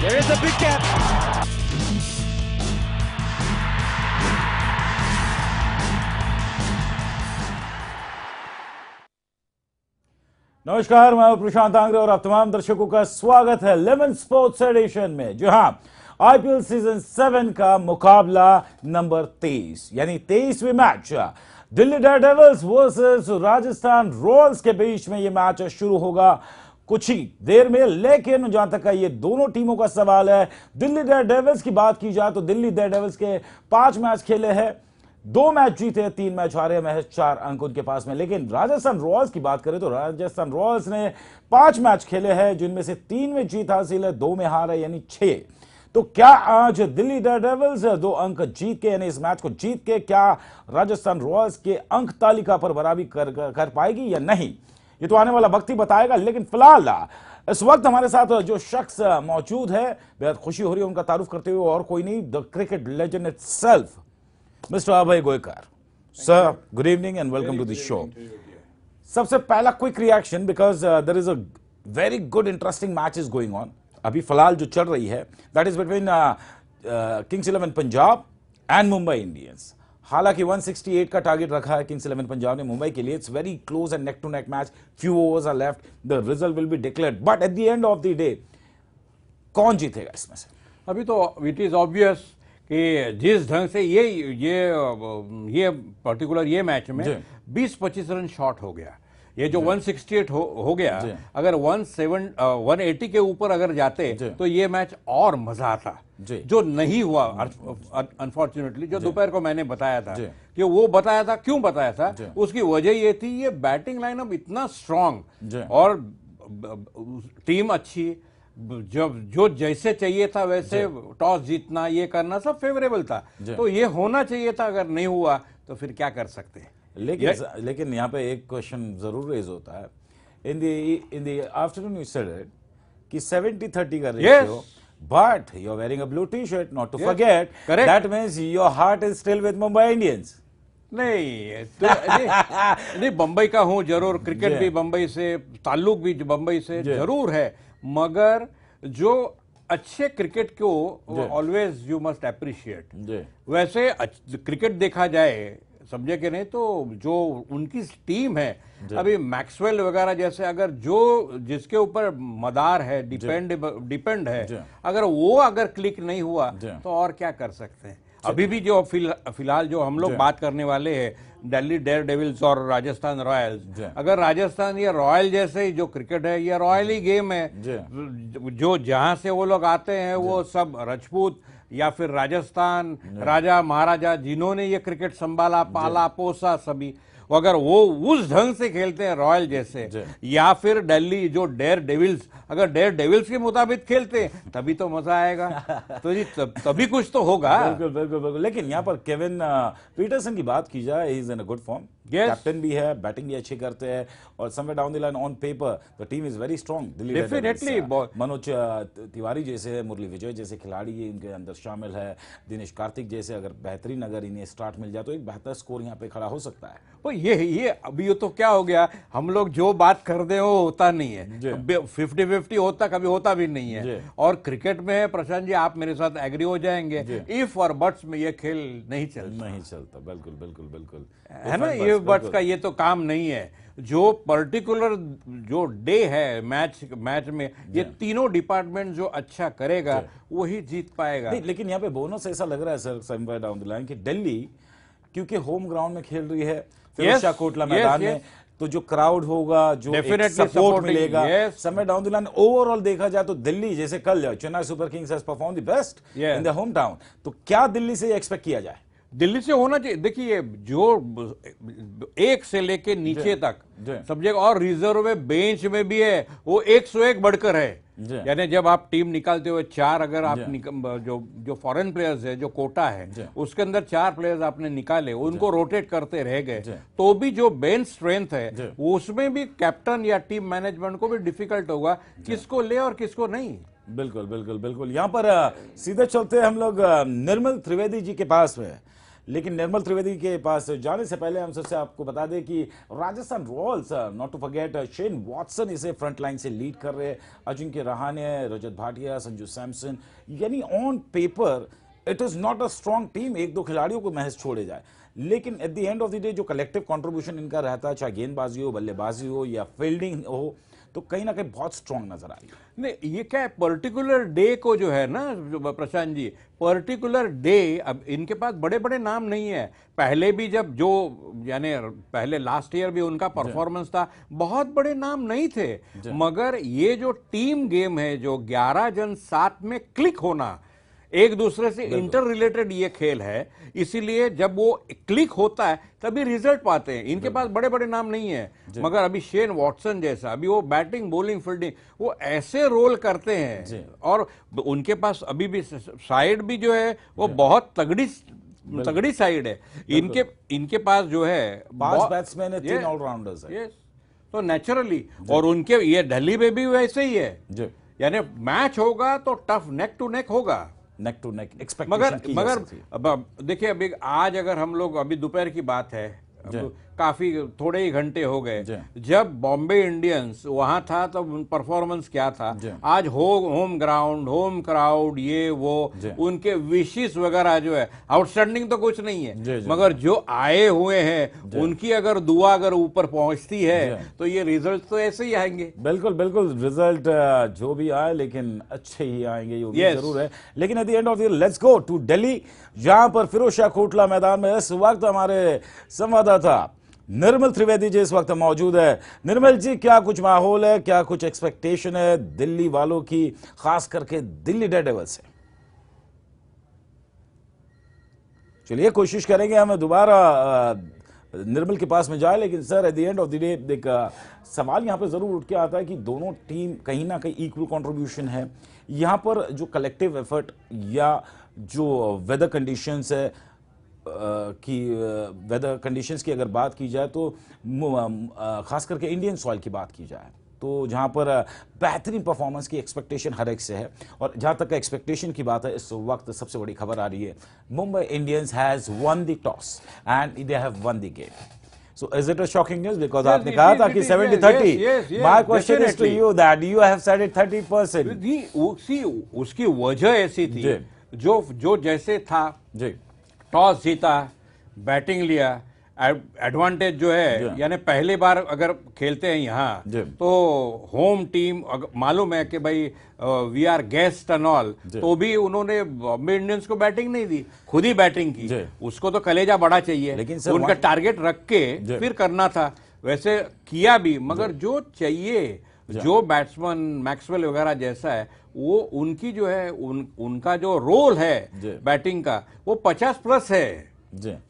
There is a big gap. नमस्कार, मैं प्रशांत आंग्रे और आप तमाम दर्शकों का स्वागत है लेमन स्पोर्ट्स एडिशन में। जी हां, आईपीएल सीजन 7 का मुकाबला नंबर 23 यानी 23वीं match Delhi Daredevils versus Rajasthan Royals के बीच में यह मैच शुरू होगा कुछ ही देर में। लेकिन जहां तक ये दोनों टीमों का सवाल है, दिल्ली डेयरडेविल्स की बात की जाए तो दिल्ली डेयरडेविल्स के 5 मैच खेले हैं, 2 मैच जीते, 3 मैच हारे, महज 4 अंक उनके पास में। लेकिन राजस्थान रॉयल्स की बात करें तो राजस्थान रॉयल्स ने 5 मैच खेले हैं, जिनमें से 3 में जीत हासिल है, 2 में हार है, यानी 6। तो क्या आज दिल्ली डेयरडेविल्स 2 अंक जीत के यानी इस मैच को जीत के क्या राजस्थान रॉयल्स के अंक तालिका पर बराबरी कर पाएगी या नहीं, ये तो आने वाला वक्त ही बताएगा। लेकिन फिलहाल इस वक्त हमारे साथ जो शख्स मौजूद है, बेहद खुशी हो रही है उनका तारुफ करते हुए, और कोई नहीं, the cricket legend itself, Mr. Abhay Goekar. Sir, good evening and welcome to the show. सबसे पहला quick reaction, because there is a very good interesting match is going on अभी फिलहाल जो चल रही है, that is between Kings 11 Punjab and Mumbai Indians. हालांकि 168 का टारगेट रखा है किंग्स 11 पंजाब ने मुंबई के लिए। It's very close and neck to neck match, few overs are left, the result will be declared, but at the end of the day कौन जीतेगा इसमें से? अभी तो इट इज ऑब्वियस कि जिस ढंग से ये पर्टिकुलर ये मैच में 20-25 रन शॉर्ट हो गया, ये जो 168 हो गया, अगर 180 के ऊपर अगर जाते तो ये मैच और मजा आता, जो नहीं हुआ अनफॉर्चुनेटली। जो दोपहर को मैंने बताया था कि वो बताया था, क्यों बताया था, उसकी वजह ये थी, ये बैटिंग लाइनअप इतना स्ट्रांग और टीम अच्छी, जब जो जैसे चाहिए था वैसे टॉस जीतना, ये करना सब फेवरेबल था, तो ये होना चाहिए था। अगर नहीं हुआ तो फिर क्या कर सकते हैं। लेकिन यहाँ पे एक क्वेश्चन जरूर रेज होता है। In the afternoon you said it कि 70-30 का ratio, but you are wearing a blue T shirt, not to forget, that means your heart is still with Mumbai Indians. नहीं, बंबई का हूं जरूर, क्रिकेट भी बंबई से, ताल्लुक भी बंबई से जरूर है, मगर जो अच्छे क्रिकेट को ऑलवेज यू मस्ट अप्रिशिएट। वैसे क्रिकेट देखा जाए, समझे कि नहीं, तो जो उनकी टीम है अभी मैक्सवेल वगैरह जैसे, अगर जो जिसके ऊपर मदार है, डिपेंड है, अगर क्लिक नहीं हुआ तो और क्या कर सकते हैं। अभी भी जो फिलहाल जो हम लोग बात करने वाले हैं, दिल्ली डेयरडेविल्स और राजस्थान रॉयल्स, अगर राजस्थान या रॉयल जैसे जो क्रिकेट है, ये रॉयल ही गेम है, जो जहां से वो लोग आते हैं वो सब राजपूत या फिर राजस्थान राजा महाराजा जिन्होंने ये क्रिकेट संभाला, पाला पोसा सभी, अगर वो उस ढंग से खेलते हैं रॉयल जैसे, या फिर दिल्ली जो डेयर डेविल्स, अगर डेयर डेविल्स के मुताबिक खेलते तभी तो मजा आएगा, तो जी तभी कुछ तो होगा। बिल्कुल बिल्कुल बिल्कुल। लेकिन यहाँ पर केविन पीटरसन की बात की जाए, he is in a good form, captain भी है, बैटिंग भी अच्छी करते हैं, और somewhere down the line on paper the team is very strong. Delhi definitely Manoj Tiwari जैसे, मुरली विजय जैसे खिलाड़ी इनके अंदर शामिल है, दिनेश कार्तिक जैसे, अगर बेहतरीन अगर इन्हें स्टार्ट मिल जाए तो एक बेहतर स्कोर यहाँ पे खड़ा हो सकता है। तो ये अभी तो क्या हो गया, हम लोग जो बात करते हैं वो होता नहीं है, 50-50 होता, कभी होता भी नहीं है। और क्रिकेट में प्रशांत जी आप मेरे साथ एग्री हो जाएंगे, इफ और बट्स में ये खेल नहीं चलता। बिल्कुल बिल्कुल बिल्कुल, है ना, ये बट्स का ये तो काम नहीं है। जो पर्टिकुलर जो डे है मैच में, ये तीनों डिपार्टमेंट जो अच्छा करेगा वही जीत पाएगा। लेकिन यहाँ पे बोनस ऐसा लग रहा है sir, somewhere down the line, कि दिल्ली क्योंकि होम ग्राउंड में खेल रही है, फिरोजशाह कोटला मैदान में, तो जो क्राउड होगा, जो सपोर्ट मिलेगा, समय डाउन द लाइन ओवरऑल देखा जाए तो दिल्ली, जैसे कल Chennai super Kings has perform the best in the home town, तो क्या दिल्ली से एक्सपेक्ट किया जाए? दिल्ली से होना चाहिए। देखिए, जो 1 से लेके नीचे तक सब्जेक्ट और रिजर्व में, बेंच में भी है, वो 101 बढ़कर है। यानी जब आप टीम निकालते हुए 4, अगर आप जो फॉरेन प्लेयर्स है, जो कोटा है, उसके अंदर 4 प्लेयर्स आपने निकाले, उनको रोटेट करते रह गए, तो भी जो बेंच स्ट्रेंथ है उसमें भी कैप्टन या टीम मैनेजमेंट को भी डिफिकल्ट होगा किसको ले और किसको नहीं। बिल्कुल बिल्कुल बिल्कुल। यहाँ पर सीधे चलते हम लोग निर्मल त्रिवेदी जी के पास में। लेकिन निर्मल त्रिवेदी के पास जाने से पहले हम सबसे आपको बता दें कि Rajasthan Royals, not to forget, Shane Watson इसे फ्रंट लाइन से लीड कर रहे हैं, अजिंक्य रहाणे, रजत भाटिया, संजू सैमसन, यानी on paper it is not a strong team, एक दो खिलाड़ियों को महज छोड़े जाए, लेकिन at the end of the day जो कलेक्टिव कंट्रीब्यूशन इनका रहता है, चाहे गेंदबाजी हो, बल्लेबाजी हो या फील्डिंग हो, तो कहीं ना कहीं बहुत स्ट्रांग नजर आ रही है। नहीं, ये क्या है, पर्टिकुलर डे को जो है ना प्रशांत जी, पर्टिकुलर डे, अब इनके पास बड़े बड़े नाम नहीं है। पहले भी जब जो यानी पहले लास्ट ईयर भी उनका परफॉर्मेंस था, बहुत बड़े नाम नहीं थे, मगर ये जो टीम गेम है, जो 11 जन साथ में क्लिक होना, एक दूसरे से इंटर रिलेटेड ये खेल है, इसीलिए जब वो क्लिक होता है तभी रिजल्ट पाते हैं। इनके पास बड़े बड़े नाम नहीं है, मगर अभी शेन वॉटसन जैसा, अभी वो बैटिंग, बॉलिंग, फील्डिंग, वो ऐसे रोल करते हैं, और उनके पास अभी भी साइड भी जो है वो बहुत तगड़ी साइड है। इनके पास जो है 5 बैट्समैन है, 3 ऑलराउंडर्स है, तो नेचुरली, और उनके ये दिल्ली में भी वैसे ही है, यानी मैच होगा तो टफ नेक टू नेक होगा, नेक टू नेक एक्सपेक्टेशन। मगर अब देखिए, अभी आज अगर हम लोग, अभी दोपहर की बात है, काफी थोड़े ही घंटे हो गए, जब बॉम्बे इंडियंस वहां था तो परफॉर्मेंस क्या था। आज होम ग्राउंड, होम क्राउड, ये वो, उनके विशेष वगैरह जो है, आउटस्टैंडिंग तो कुछ नहीं है, मगर जो आए हुए हैं उनकी अगर दुआ अगर ऊपर पहुंचती है तो ये रिजल्ट तो ऐसे ही आएंगे। बिल्कुल बिल्कुल, रिजल्ट जो भी आए लेकिन अच्छे ही आएंगे, ये जरूर है। लेकिन at the end of the let's go to Delhi, जहां पर फिरोज शाह कोटला मैदान में इस वक्त हमारे संवाददाता निर्मल त्रिवेदी जी इस वक्त मौजूद है। निर्मल जी, क्या कुछ माहौल है, क्या कुछ एक्सपेक्टेशन है दिल्ली वालों की, खास करके दिल्ली डेयरडेविल्स से? चलिए कोशिश करेंगे हम दोबारा निर्मल के पास में जाए, लेकिन sir eight the end of the day एक सवाल यहां पे जरूर उठ के आता है कि दोनों टीम कहीं ना कहीं इक्वल कंट्रीब्यूशन है। यहां पर जो कलेक्टिव एफर्ट या जो वेदर कंडीशंस है कि वेदर कंडीशंस की अगर बात की जाए, तो खास करके इंडियन सॉइल की बात की जाए, तो जहां पर बेहतरीन परफॉर्मेंस की एक्सपेक्टेशन हर एक से है। और जहां तक एक्सपेक्टेशन की बात है, इस वक्त सबसे बड़ी खबर आ रही है, Mumbai Indians has one the toss and they have one the game. So is it a shocking news? Because आपने कहा था कि 70-30. My question is to you that you have said it 30%. उसकी वजह ऐसी थी, जो जैसे था, टॉस जीता, बैटिंग लिया, एडवांटेज जो है, यानी पहली बार अगर खेलते हैं यहाँ तो होम टीम, मालूम है कि भाई we are guest and all, तो भी उन्होंने बॉम्बे इंडियंस को बैटिंग नहीं दी, खुद ही बैटिंग की। उसको तो कलेजा बड़ा चाहिए, लेकिन उनका टारगेट रख के फिर करना था, वैसे किया भी, मगर जो चाहिए, जो बैट्समैन मैक्सवेल वगैरह जैसा है, वो उनकी जो है, उनका जो रोल है बैटिंग का, वो 50+ है।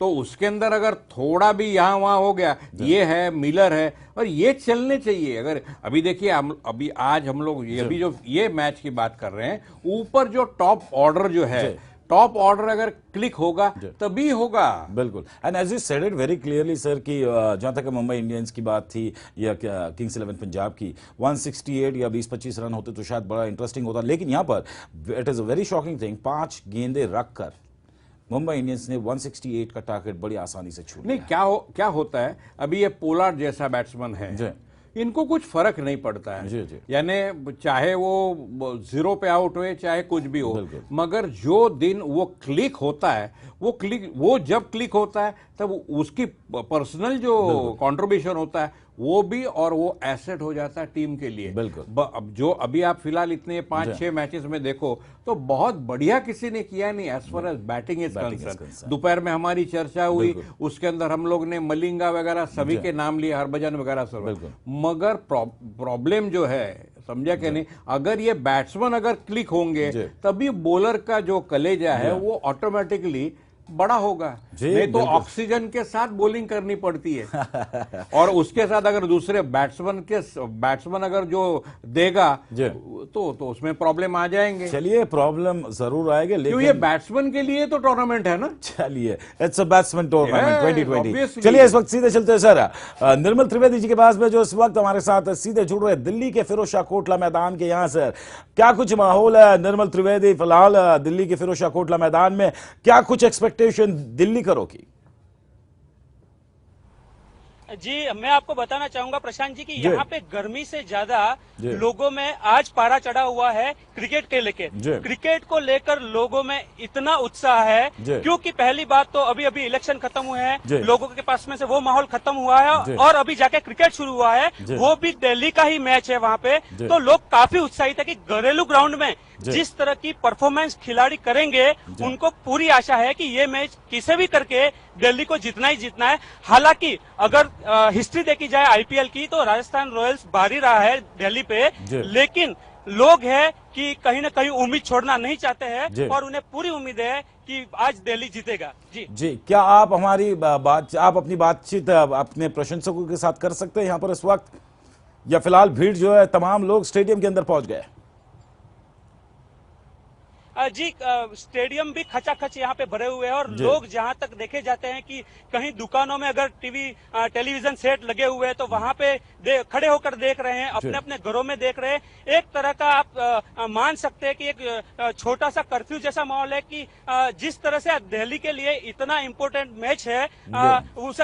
तो उसके अंदर अगर थोड़ा भी यहां वहां हो गया, ये है, मिलर है, और ये चलने चाहिए। अगर अभी देखिए, अभी आज हम लोग अभी जो ये मैच की बात कर रहे हैं, ऊपर जो टॉप ऑर्डर जो है, टॉप ऑर्डर अगर क्लिक होगा तभी होगा। बिल्कुल, and as you said it very clearly sir कि जहां तक मुंबई इंडियंस की बात थी या किंग्स 11 पंजाब की, 168 या 20-25 रन होते तो शायद बड़ा इंटरेस्टिंग होता, लेकिन यहां पर it is a very shocking thing, 5 गेंदें रखकर मुंबई इंडियंस ने 168 का टारगेट बड़ी आसानी से छू लिया। नहीं, क्या होता है, अभी ये पोलार्ड जैसा बैट्समैन है, इनको कुछ फर्क नहीं पड़ता है, यानी चाहे वो 0 पे आउट हुए, चाहे कुछ भी हो, मगर जो दिन वो क्लिक होता है, वो जब क्लिक होता है तब उसकी पर्सनल जो कंट्रीब्यूशन होता है वो भी, और वो एसेट हो जाता है टीम के लिए। अब जो अभी आप फिलहाल इतने 5-6 मैचेस में देखो तो बहुत बढ़िया किसी ने किया नहीं as far as batting is concern. दोपहर में हमारी चर्चा हुई, उसके अंदर हम लोग ने मलिंगा वगैरह सभी के नाम लिए, हरभजन वगैरह सब, मगर प्रॉब्लम जो है, समझा कि नहीं, अगर ये बैट्समैन अगर क्लिक होंगे तभी बॉलर का जो कलेजा है वो ऑटोमेटिकली बड़ा होगा, नहीं तो ऑक्सीजन के साथ बॉलिंग करनी पड़ती है और उसके साथ अगर दूसरे बैट्समैन अगर जो देगा तो उसमें प्रॉब्लम आ जाएंगे। चलिए, प्रॉब्लम जरूर आएंगे, क्यों, लेकिन ये बैट्समैन के लिए तो टूर्नामेंट है ना। चलिए, it's a batsman tournament 2020। obviously। चलिए, इस वक्त सीधे चलते हैं सर निर्मल त्रिवेदी जी के पास में, जो इस वक्त हमारे साथ सीधे जुड़ रहे दिल्ली के फिरोज शाह कोटला मैदान के यहाँ। सर, क्या कुछ माहौल है निर्मल त्रिवेदी फिलहाल दिल्ली के फिरोज शाह कोटला मैदान में? क्या कुछ एक्सपेक्टेशन दिल्ली करो की? जी, मैं आपको बताना चाहूंगा प्रशांत जी कि यहाँ पे गर्मी से ज्यादा लोगों में आज पारा चढ़ा हुआ है क्रिकेट के लेके। क्रिकेट को लेकर लोगों में इतना उत्साह है, क्योंकि पहली बात तो अभी अभी इलेक्शन खत्म हुए हैं, लोगों के पास में से वो माहौल खत्म हुआ है, और अभी जाके क्रिकेट शुरू हुआ है, वो भी दिल्ली का ही मैच है वहाँ पे। तो लोग काफी उत्साहित है कि घरेलू ग्राउंड में जिस तरह की परफॉर्मेंस खिलाड़ी करेंगे, उनको पूरी आशा है कि ये मैच किसे भी करके दिल्ली को जीतना ही जीतना है। हालांकि अगर हिस्ट्री देखी जाए आईपीएल की, तो राजस्थान रॉयल्स भारी रहा है दिल्ली पे, लेकिन लोग हैं कि कहीं ना कहीं उम्मीद छोड़ना नहीं चाहते हैं, और उन्हें पूरी उम्मीद है कि आज दिल्ली जीतेगा। जी, क्या आप हमारी आप अपनी बातचीत अपने प्रशंसकों के साथ कर सकते हैं यहाँ पर इस वक्त, या फिलहाल भीड़ जो है तमाम लोग स्टेडियम के अंदर पहुंच गए? जी, स्टेडियम भी खचाखच यहाँ पे भरे हुए हैं, और लोग जहाँ तक देखे जाते हैं कि कहीं दुकानों में अगर टेलीविजन सेट लगे हुए हैं, तो वहाँ पे खड़े होकर देख रहे हैं, अपने अपने घरों में देख रहे हैं। एक तरह का आप मान सकते हैं कि एक छोटा सा कर्फ्यू जैसा माहौल है, कि जिस तरह से दिल्ली के लिए इतना इम्पोर्टेंट मैच है,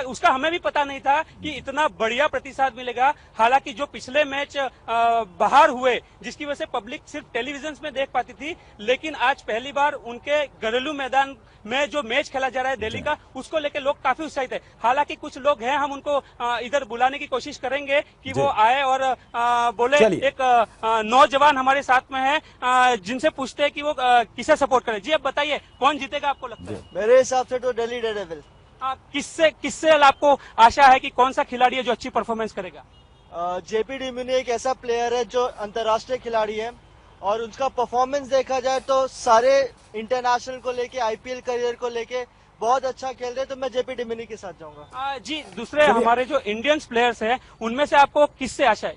उसका हमें भी पता नहीं था कि इतना बढ़िया प्रतिसाद मिलेगा। हालांकि जो पिछले मैच बाहर हुए, जिसकी वजह से पब्लिक सिर्फ टेलीविजन में देख पाती थी, लेकिन आज पहली बार उनके घरेलू मैदान में जो मैच खेला जा रहा है दिल्ली का, उसको लेकर लोग काफी उत्साहित है। हालांकि कुछ लोग हैं, हम उनको इधर बुलाने की कोशिश करेंगे कि वो आए और बोले। एक नौजवान हमारे साथ में है, जिनसे पूछते हैं कि वो किसे सपोर्ट करे। जी, अब बताइए कौन जीतेगा आपको लगता है? मेरे हिसाब से तो दिल्ली डेयरडेविल। किससे आपको आशा है कि कौन सा खिलाड़ी है जो अच्छी परफॉर्मेंस करेगा? जेपी डिमिनी एक ऐसा प्लेयर है जो अंतर्राष्ट्रीय खिलाड़ी है, और उसका परफॉर्मेंस देखा जाए तो सारे इंटरनेशनल को लेके, आईपीएल करियर को लेके बहुत अच्छा खेल रहे हैं, तो मैं जेपी डिमिनी के साथ जाऊंगा। जी, दूसरे हमारे जो इंडियंस प्लेयर्स हैं, उनमें से आपको किससे आशा है?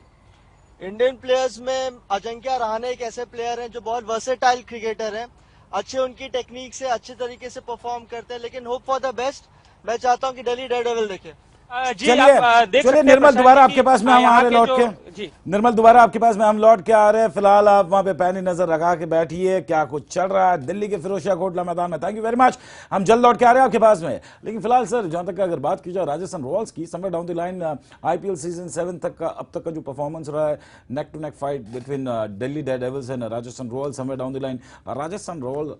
इंडियन प्लेयर्स में अजिंक्य रहाणे एक ऐसे प्लेयर हैं जो बहुत वर्सेटाइल क्रिकेटर हैं, अच्छे उनकी टेक्निक से अच्छे तरीके से परफॉर्म करते हैं, लेकिन होप फॉर द बेस्ट। मैं चाहता हूं कि दिल्ली डेयरडेविल देखे। चलिए निर्मल, दोबारा आपके पास में हम आ रहे लौट के। निर्मल, दोबारा आपके पास में हम लौट के आ रहे हैं। फिलहाल आप वहां पे पैनी नजर लगा के बैठिए, क्या कुछ चल रहा है दिल्ली के फिरोज शाह कोटला मैदान में। थैंक यू वेरी मच, हम जल्द लौट के आ रहे हैं आपके पास में। लेकिन फिलहाल सर, जहां तक अगर बात की जाए राजस्थान रॉयल्स की, somewhere down the line IPL season 7 तक का अब तक का जो परफॉर्मेंस रहा है, neck to neck fight between Delhi Daredevils and Rajasthan Royals, somewhere down the line Rajasthan Royal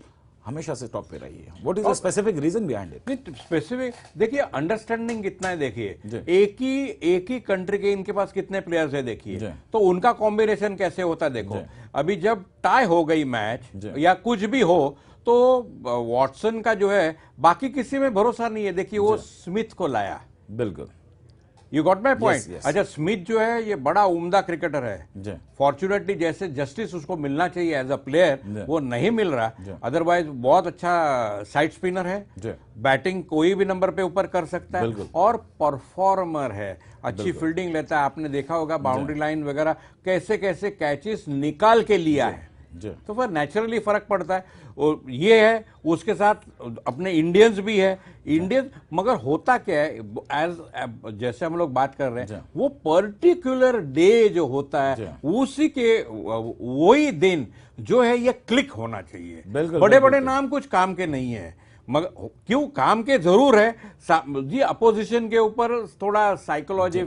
हमेशा से टॉप पे रही है। What is the specific reason behind it? Specific देखिए, अंडरस्टैंडिंग कितना है देखिए, एक ही कंट्री के इनके पास कितने प्लेयर्स है देखिए, तो उनका कॉम्बिनेशन कैसे होता है देखो। अभी जब टाई हो गई मैच या कुछ भी हो, तो वॉटसन का जो है बाकी किसी में भरोसा नहीं है। देखिए, वो स्मिथ को लाया। बिल्कुल, यू गॉट माई पॉइंट। अच्छा, स्मिथ जो है ये बड़ा उम्दा क्रिकेटर है, फॉर्चुनेटली जैसे जस्टिस उसको मिलना चाहिए एज अ प्लेयर, वो नहीं मिल रहा। अदरवाइज बहुत अच्छा साइड स्पिनर है, बैटिंग कोई भी नंबर पे ऊपर कर सकता है, और परफॉर्मर है, अच्छी फील्डिंग लेता है। आपने देखा होगा बाउंड्री लाइन वगैरह कैसे कैसे कैचेस निकाल के लिया है, तो फिर नेचुरली फर्क पड़ता है। ये है, उसके साथ अपने इंडियंस भी है। इंडियंस मगर होता क्या है, एज जैसे हम लोग बात कर रहे हैं, वो पर्टिकुलर डे जो होता है, उसी के वही दिन जो है ये क्लिक होना चाहिए। बड़े बड़े नाम कुछ काम के नहीं है, मगर क्यों काम के जरूर है जी, अपोजिशन के ऊपर थोड़ा साइकोलॉजी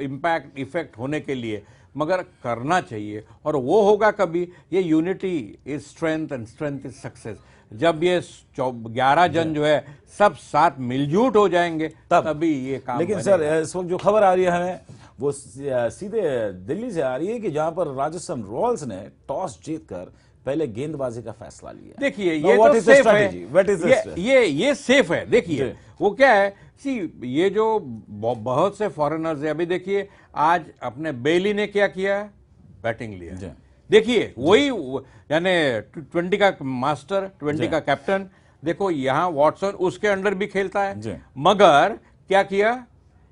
इम्पैक्ट इफेक्ट होने के लिए, मगर करना चाहिए। और वो होगा कभी, ये unity is strength and strength is success. जब ये 11 जन जो है सब साथ मिलजुट हो जाएंगे, तभी ये काम। लेकिन सर, इस वक्त जो खबर आ रही है हमें, वो सीधे दिल्ली से आ रही है कि जहां पर राजस्थान रॉयल्स ने टॉस जीतकर पहले गेंदबाजी का फैसला लिया। देखिए, ये तो सेफ है, ये सेफ है। देखिए वो क्या है, ये जो बहुत से फॉरेनर्स है, अभी देखिए आज अपने बेली ने क्या किया, बैटिंग लिया। देखिए वही, यानी 20 का मास्टर, 20 का कैप्टन। देखो यहाँ वॉटसन उसके अंडर भी खेलता है, मगर क्या किया,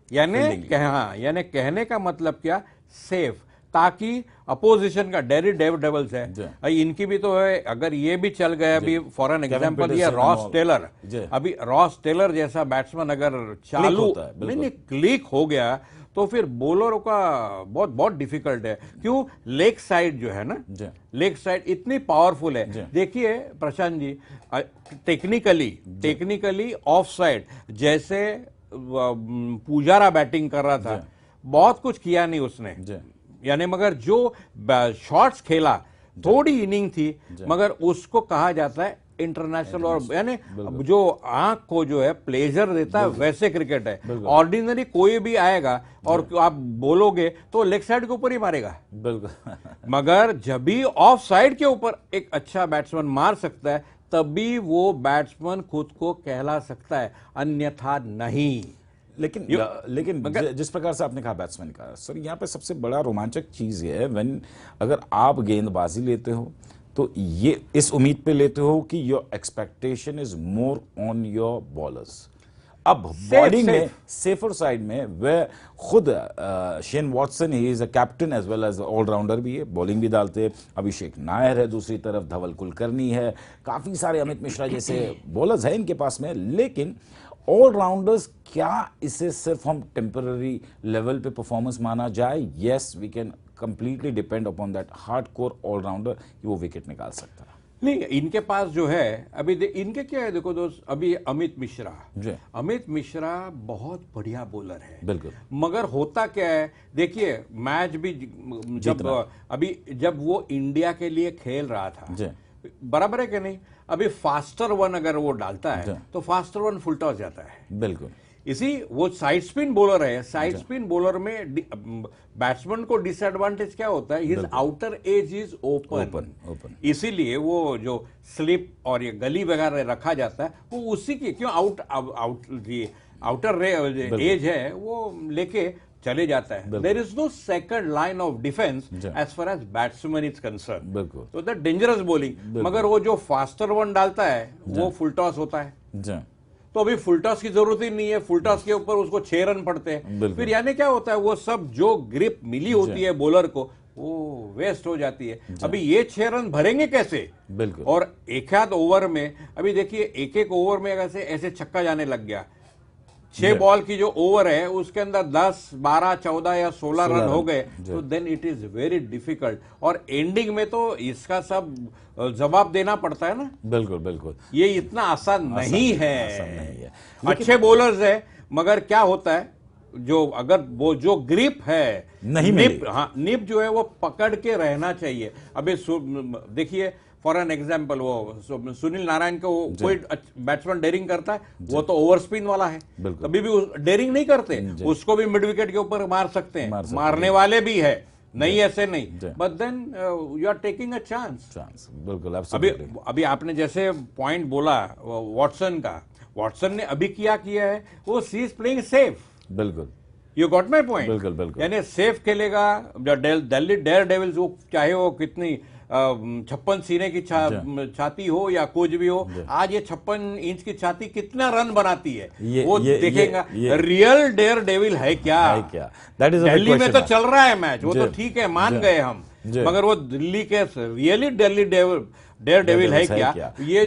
यानी कहने का मतलब क्या, सेफ। ताकि अपोजिशन का डेरी डेविल्स है, इनकी भी तो है, अगर ये भी चल गए, अभी फॉर एन एग्जांपल ये रॉस टेलर, अभी रॉस टेलर जैसा बैट्समैन अगर चालू नहीं क्लिक हो गया तो फिर बॉलर का बहुत डिफिकल्ट है। क्यों? लेग साइड जो है ना, लेग साइड इतनी पावरफुल है। देखिए Prashant ji, technically of side जैसे पुजारा बैटिंग कर रहा था, बहुत कुछ किया नहीं उसने, यानी मगर जो शॉट्स खेला, थोड़ी इनिंग थी, मगर उसको कहा जाता है इंटरनेशनल, और यानी जो आंख को जो है प्लेजर देता है वैसे क्रिकेट है। ऑर्डिनरी कोई भी आएगा और आप बोलोगे तो लेग साइड के ऊपर ही मारेगा, बिल्कुल मगर जब भी ऑफ साइड के ऊपर एक अच्छा बैट्समैन मार सकता है तभी वो बैट्समैन खुद को कहला सकता है, अन्यथा नहीं। लेकिन जिस प्रकार से आपने कहा बैट्समैन का, सर यहाँ पे सबसे बड़ा रोमांचक चीज ये है, व्हेन अगर आप गेंदबाजी लेते हो तो ये इस उम्मीद पे लेते हो कि your expectation is more on your bowlers. अब बॉलिंग में सेफर साइड में वह खुद Shane Watson, he is a captain as well as allrounder भी है, बॉलिंग भी डालते हैं। अभिषेक नायर है दूसरी तरफ, धवल कुलकर्णी है, काफी सारे अमित मिश्रा जैसे बॉलर्स हैं इनके पास में। लेकिन ऑलराउंडर्स, क्या इसे सिर्फ हम टेम्पररी लेवल पे परफॉर्मेंस माना जाए? Yes, we can completely depend upon that hardcore allrounder कि वो विकेट निकाल सकता है। नहीं, इनके पास जो है अभी इनके क्या है, देखो दोस्त, अभी अमित मिश्रा बहुत बढ़िया बॉलर है, बिल्कुल, मगर होता क्या है, देखिए मैच भी जब वो इंडिया के लिए खेल रहा था, बराबर है कि नहीं, अभी फास्टर वन अगर वो डालता है तो फास्टर वन फुल टॉस जाता है, बिल्कुल। इसी वो साइड स्पिन बॉलर है, साइड स्पिन बॉलर में बैट्समैन को डिसएडवांटेज क्या होता है, his outer as is open, इसीलिए वो जो स्लिप और ये गली वगैरह रखा जाता है वो उसी की, क्यों आउटर एज है वो लेके चले जाता है। There is no second line of defence as far as batsman is concern, तो दैट डेंजरस बॉलिंग। मगर वो जो फास्टर वन डालता है वो फुल टॉस होता है, तो अभी फुल टॉस की जरूरत ही नहीं है, फुल टॉस के ऊपर उसको 6 रन पड़ते हैं, फिर यानी क्या होता है, वो सब जो ग्रिप मिली होती है बॉलर को वो वेस्ट हो जाती है। अभी ये 6 रन भरेंगे कैसे? बिल्कुल। और एक आध ओवर में, अभी देखिए एक ओवर में ऐसे छक्का जाने लग गया, 6 बॉल की जो ओवर है उसके अंदर 10, 12, 14 या 16 रन हो गए, तो then it is very difficult, और एंडिंग में तो इसका सब जवाब देना पड़ता है ना। बिल्कुल, ये इतना आसान नहीं है। अच्छे बॉलर्स है, मगर क्या होता है, जो अगर वो जो ग्रिप है नहीं, निप जो है वो पकड़ के रहना चाहिए। अभी देखिए फॉर एन एग्जाम्पल, वो सुनील नारायण को कोई बैट्समैन डेरिंग करता है, वो तो ओवर स्पिन वाला है, कभी भी डेरिंग नहीं करते, उसको भी मिड विकेट के ऊपर मार सकते हैं, मारने वाले भी है, नहीं ऐसे नहीं, but then you are taking a chance. बिल्कुल। अभी आपने जैसे पॉइंट बोला वॉटसन का, वॉटसन ने अभी क्या किया है, वो सी इज प्लेइंग सेफ, बिल्कुल, यू गॉट माई पॉइंट, बिल्कुल, यानी सेफ खेलेगा। दिल्ली डेयर डेविल्स, वो चाहे वो कितनी 56 सीने की छाती हो या कुछ भी हो, आज ये 56 इंच की छाती कितना रन बनाती है वो देखेगा। रियल डेयर डेविल है क्या? दिल्ली में तो चल रहा है मैच, वो तो ठीक है, मान गए हम, मगर वो दिल्ली के रियली दिल्ली डेयर डेविल है क्या? ये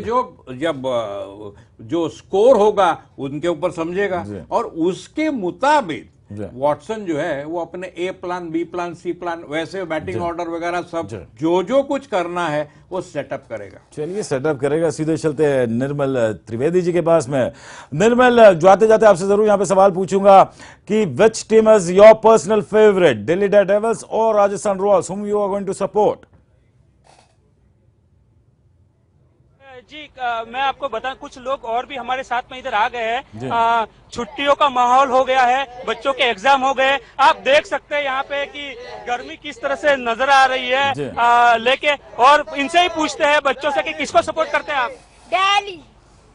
जो स्कोर होगा उनके ऊपर समझेगा, और उसके मुताबिक वॉटसन जो है वो अपने ए प्लान, बी प्लान, सी प्लान, वैसे बैटिंग ऑर्डर वगैरह सब जो कुछ करना है वो सेटअप करेगा। चलिए, सेटअप करेगा। सीधे चलते हैं निर्मल त्रिवेदी जी के पास में। निर्मल, जाते जाते आपसे जरूर यहाँ पे सवाल पूछूंगा कि which team is your personal favourite, Delhi Daredevils और Rajasthan Royals, whom you are going to support? जी, मैं आपको बताऊं, कुछ लोग और भी हमारे साथ में इधर आ गए हैं। छुट्टियों का माहौल हो गया है, बच्चों के एग्जाम हो गए, आप देख सकते हैं यहाँ पे कि गर्मी किस तरह से नजर आ रही है। लेके और इनसे ही पूछते हैं बच्चों से कि किसको सपोर्ट करते हैं आप? दिल्ली।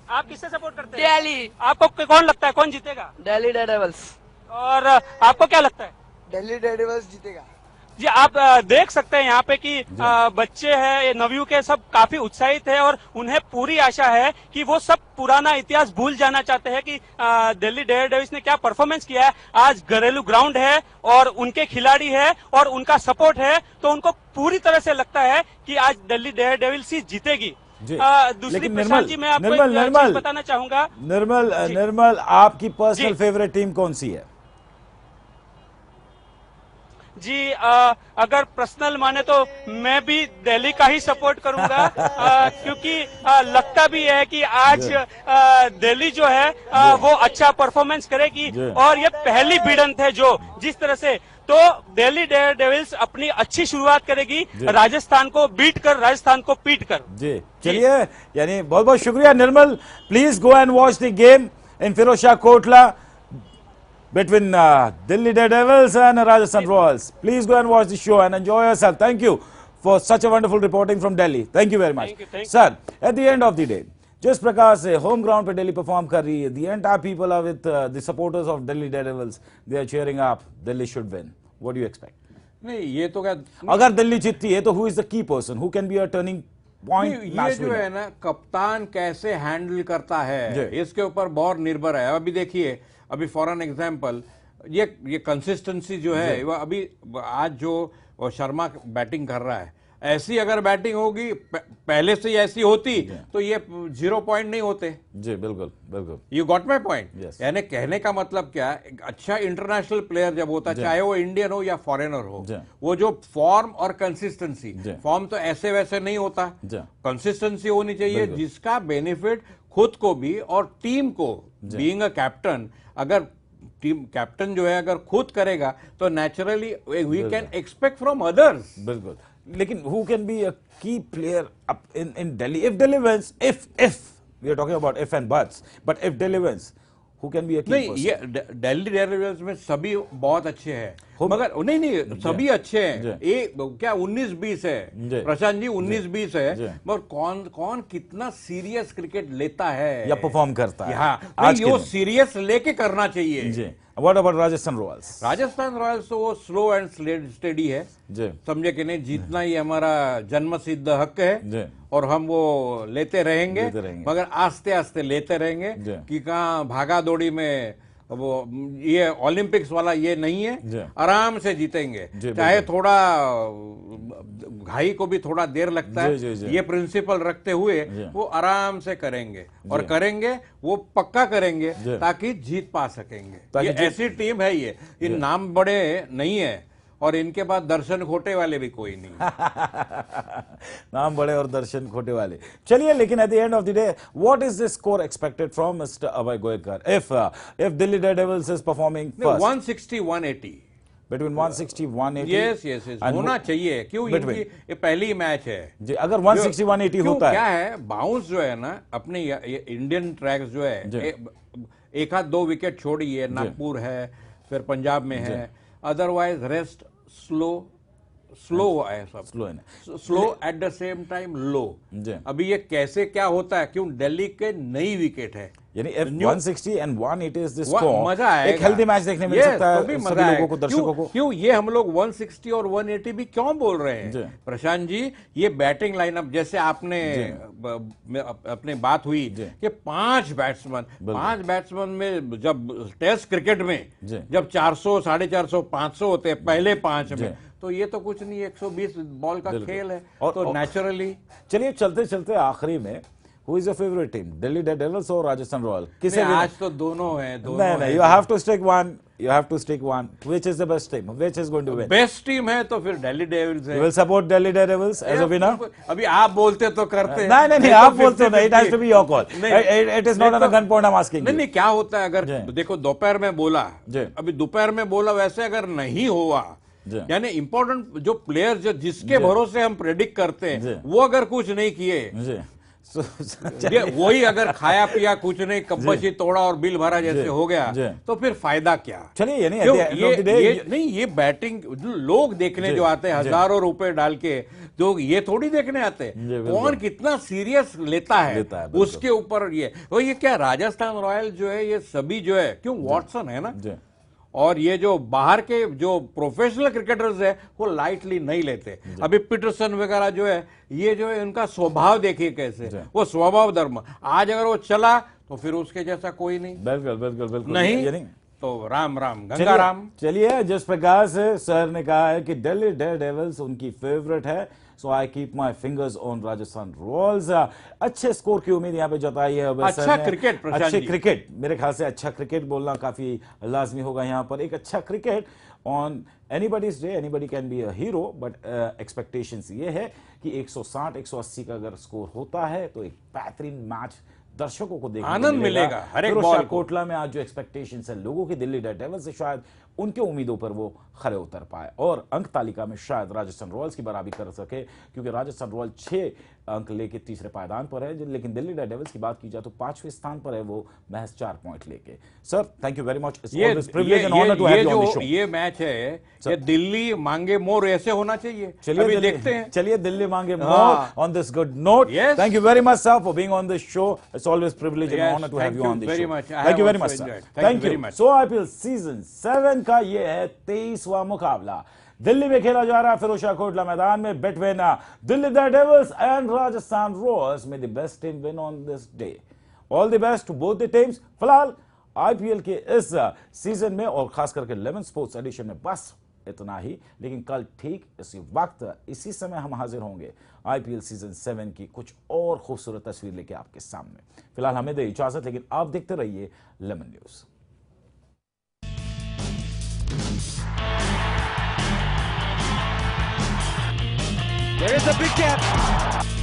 आप किससे सपोर्ट करते हैं? दिल्ली। आपको कौन लगता है कौन जीतेगा? दिल्ली डेयरडेविल्स। और आपको क्या लगता है? दिल्ली डेयरडेविल्स जीतेगा। जी आप देख सकते हैं यहाँ पे कि बच्चे हैं, ये नवयुवक के सब काफी उत्साहित है और उन्हें पूरी आशा है कि वो सब पुराना इतिहास भूल जाना चाहते हैं कि दिल्ली डेयरडेविल्स ने क्या परफॉर्मेंस किया है। आज घरेलू ग्राउंड है और उनके खिलाड़ी है और उनका सपोर्ट है, तो उनको पूरी तरह से लगता है कि आज दिल्ली डेयरडेविल्स ही जीतेगी। दूसरी प्रशांत जी, मैं आपको एक चीज बताना चाहूंगा। निर्मल, आपकी पर्सनल फेवरेट टीम कौन सी है? जी अगर पर्सनल माने तो मैं भी दिल्ली का ही सपोर्ट करूंगा, क्योंकि लगता भी है कि आज दिल्ली जो है वो अच्छा परफॉर्मेंस करेगी और ये पहली भिड़ंत है जो जिस तरह से, तो दिल्ली डेयरडेविल्स अपनी अच्छी शुरुआत करेगी राजस्थान को बीट कर, राजस्थान को पीट कर। जी चलिए, यानी बहुत बहुत शुक्रिया Nirmal. Please go and watch the game in Firozshah Kotla between Delhi Daredevils and Rajasthan Royals. Please go and watch the show and enjoy yourself. Thank you for such a wonderful reporting from Delhi. Thank you very much. Thank you. Sir, at the end of the day, जिस प्रकार से home ground पे Delhi perform कर रही है, the entire people are with the supporters of Delhi Daredevils. They are cheering up. Delhi should win. What do you expect? नहीं, ये तो क्या, अगर दिल्ली जीतती है तो who is the key person? Who can be a turning point? ये जो है ना, कप्तान कैसे हैंडल करता है इसके ऊपर बहुत निर्भर है। अभी देखिए, अभी फॉर एन एग्जाम्पल ये कंसिस्टेंसी जो है, वो अभी आज जो शर्मा बैटिंग कर रहा है, ऐसी अगर बैटिंग होगी पहले से ही ऐसी होती तो ये 0 पॉइंट नहीं होते। जी बिल्कुल बिल्कुल, यू गॉट माई पॉइंट। यानी कहने का मतलब क्या, एक अच्छा इंटरनेशनल प्लेयर जब होता है, चाहे वो इंडियन हो या फॉरेनर हो, वो जो फॉर्म और कंसिस्टेंसी, फॉर्म तो ऐसे वैसे नहीं होता, कंसिस्टेंसी होनी चाहिए जिसका बेनिफिट खुद को भी और टीम को। बीइंग अ कैप्टन, अगर टीम कैप्टन जो है अगर खुद करेगा तो naturally we can expect from others. बिल्कुल, लेकिन who can be a key player up in Delhi if Delhi wins? If we are talking about if and buts, but if Delhi wins, who can be a key person? नहीं, ये Delhi Daredevils में सभी बहुत अच्छे हैं, मगर नहीं सभी अच्छे हैं। एक क्या 19-20 है प्रशांत जी, 19-20 है, मगर कौन कितना सीरियस क्रिकेट लेता है या परफॉर्म करता है? हाँ, ये सीरियस लेके करना चाहिए। What about Rajasthan Royals? Rajasthan Royals तो वो स्लो एंड स्टेडी है, समझे कि नहीं, जीतना ही हमारा जन्म सिद्ध हक है और हम वो लेते रहेंगे, मगर आस्ते आस्ते लेते रहेंगे कि कहाँ भागा दौड़ी में वो ये ओलंपिक्स वाला ये नहीं है, आराम से जीतेंगे, चाहे थोड़ा घाई को भी थोड़ा देर लगता है, ये प्रिंसिपल रखते हुए वो आराम से करेंगे और करेंगे वो पक्का करेंगे ताकि जीत पा सकेंगे। ये ऐसी टीम है, ये नाम बड़े नहीं है और इनके बाद दर्शन खोटे वाले भी कोई नहीं। नाम बड़े और दर्शन खोटे वाले। चलिए, लेकिन at the end of the day what is the score expected from mister Abhay Goykar if Delhi Daredevils is performing first? 160-180, between 160-180। yes होना चाहिए, क्यों, ये पहली मैच है जी। अगर 160-180 होता है, क्या है, बाउंस जो है ना अपने इंडियन ट्रैक्स जो है, एक आध 2 विकेट छोड़ी है, नागपुर है, फिर पंजाब में है, अदरवाइज रेस्ट स्लो है, सब slow at the same time लो। अभी ये कैसे क्या होता है, क्यों दिल्ली के नई विकेट है, यानी 160 and 180 is the score, मजा आएगा, एक हेल्दी मैच देखने मिल सकता है सभी लोगों को, दर्शकों को। क्यों ये हम लोग 160 और 180 भी क्यों बोल रहे हैं प्रशांत जी? ये बैटिंग लाइनअप जैसे आपने अपने बात हुई कि 5 बैट्समैन में, जब टेस्ट क्रिकेट में जब 400, 450, 500 होते हैं पहले 5 में, तो ये तो कुछ नहीं, 120 बॉल का खेल है, तो नेचुरली। चलिए, चलते चलते आखिरी में Who is your favorite team? Delhi Daredevils or Rajasthan Royals? किसे आज तो दोनों हैं, नहीं, you have to stick one. You have to stick one. Which is the best team? Which is going to win? Best team है तो फिर Delhi devils है। You will support Delhi Daredevils as a winner? अभी आप बोलते तो करते हैं। नहीं, आप बोलते हो, it has to be your call. It is not on a gun point I'm asking you. नहीं, क्या होता है अगर देखो दोपहर में बोला, अभी दोपहर में बोला, वैसे अगर नहीं हुआ, यानी इंपॉर्टेंट जो प्लेयर जिसके भरोसे हम प्रेडिक्ट करते हैं, वो अगर कुछ नहीं किए, वही अगर खाया पिया कुछ नहीं, कब्बशी तोड़ा और बिल भरा जैसे हो गया, तो फिर फायदा क्या? चलिए, नहीं, ये बैटिंग लोग देखने जो आते हैं हजारों रुपए डाल के, जो ये थोड़ी देखने आते हैं कौन कितना सीरियस लेता है उसके ऊपर। ये क्या राजस्थान रॉयल जो है, ये सभी जो है, क्यों वॉटसन है ना, और ये जो बाहर के जो प्रोफेशनल क्रिकेटर्स है वो लाइटली नहीं लेते। अभी पीटरसन वगैरह जो है, ये जो है उनका स्वभाव देखिए कैसे, वो स्वभाव धर्म, आज अगर वो चला तो फिर उसके जैसा कोई नहीं। बिल्कुल बिल्कुल बिल्कुल नहीं तो राम राम गंगा राम। चलिए, जिस प्रकार से सर ने कहा है कि दिल्ली डेयरडेविल्स उनकी फेवरेट है, so I keep my fingers on Rajasthan Royals. अच्छे स्कोर की उम्मीद यहाँ पे जताई है। अच्छा क्रिकेट, अच्छे क्रिकेट, मेरे ख्याल से अच्छा क्रिकेट बोलना काफी लाजमी होगा यहाँ पर। एक अच्छा cricket on anybody's day, anybody can be a hero, but expectations ये है कि 160 180 का अगर स्कोर होता है तो एक बेहतरीन मैच दर्शकों को देखने आनंद मिलेगा हर एक बॉल को। कोटला में आज जो एक्सपेक्टेशंस है लोगों की दिल्ली डेयरडेविल्स से, शायद उनके उम्मीदों पर वो खरे उतर पाए और अंक तालिका में शायद राजस्थान रॉयल्स की बराबरी कर सके, क्योंकि राजस्थान रॉयल्स 6 अंक लेके तीसरे पायदान पर है, लेकिन दिल्ली डेयरडेविल्स की बात की जाए तो 5वें स्थान पर है वो, महज 4 पॉइंट लेके। Sir, thank you very much. ये मैच है, ये दिल्ली मांगे मोर ऐसे होना चाहिए। चलिए देखते हैं। चलिए, दिल्ली मांगे more on this good note. Thank you very much sir for being on this show. It's always privilege and honour to have you on this show. Thank you very much sir. Thank you. So IPL season 7 का ये है 23वां मुकाबला। दिल्ली में खेला जा रहा है फिरोजशाह कोटला मैदान में between Delhi Daredevils and Rajasthan Royals. May the best team win on this day. All the best to both the teams. फिलहाल आईपीएल के इस सीजन में और खास करके 11 स्पोर्ट्स एडिशन में बस इतना ही, लेकिन कल ठीक इसी वक्त इसी समय हम हाजिर होंगे आईपीएल सीजन 7 की कुछ और खूबसूरत तस्वीर लेके आपके सामने। फिलहाल हमें दे इजाजत, लेकिन आप देखते रहिए lemon news. There is a big gap.